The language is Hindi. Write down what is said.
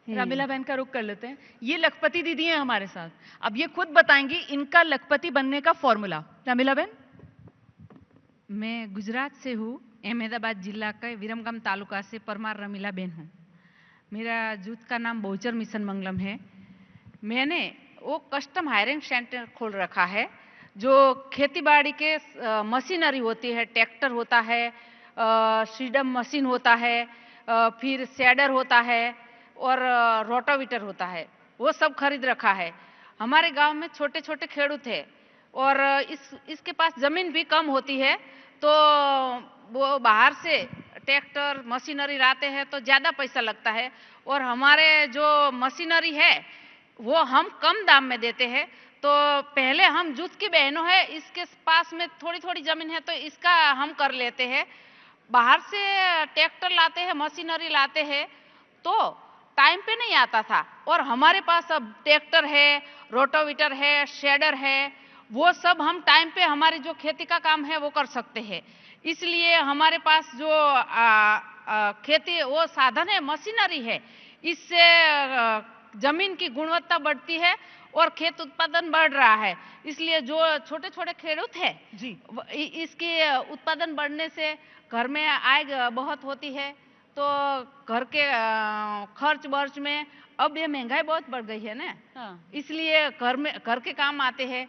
रामिला बहन का रुख कर लेते हैं। ये लखपति दीदी हैं हमारे साथ, अब ये खुद बताएंगी इनका लखपति बनने का फॉर्मूला। रामिला बहन। मैं गुजरात से हूँ, अहमदाबाद जिला के विरमगाम तालुका से परमार रमीला बेन हूँ। मेरा जूथ का नाम बहुचर मिशन मंगलम है। मैंने वो कस्टम हायरिंग सेंटर खोल रखा है जो खेतीबाड़ी के मशीनरी होती है, ट्रैक्टर होता है, सीडम मशीन होता है, फिर शेडर होता है और रोटावेटर होता है, वो सब खरीद रखा है। हमारे गांव में छोटे छोटे खेडूत है और इसके पास जमीन भी कम होती है, तो वो बाहर से ट्रैक्टर मशीनरी लाते हैं तो ज़्यादा पैसा लगता है और हमारे जो मशीनरी है वो हम कम दाम में देते हैं। तो पहले हम जूथ की बहनों है, इसके पास में थोड़ी थोड़ी जमीन है तो इसका हम कर लेते हैं। बाहर से ट्रैक्टर लाते हैं, मशीनरी लाते हैं तो टाइम पे नहीं आता था और हमारे पास अब ट्रैक्टर है, रोटावेटर है, शेडर है, वो सब हम टाइम पे हमारी जो खेती का काम है वो कर सकते हैं। इसलिए हमारे पास जो खेती वो साधन है, मशीनरी है, इससे जमीन की गुणवत्ता बढ़ती है और खेत उत्पादन बढ़ रहा है। इसलिए जो छोटे छोटे खेडूत है जी, इसके उत्पादन बढ़ने से घर में आय बहुत होती है, तो घर के खर्च वर्च में अब ये महंगाई बहुत बढ़ गई है ना, इसलिए घर के काम आते हैं।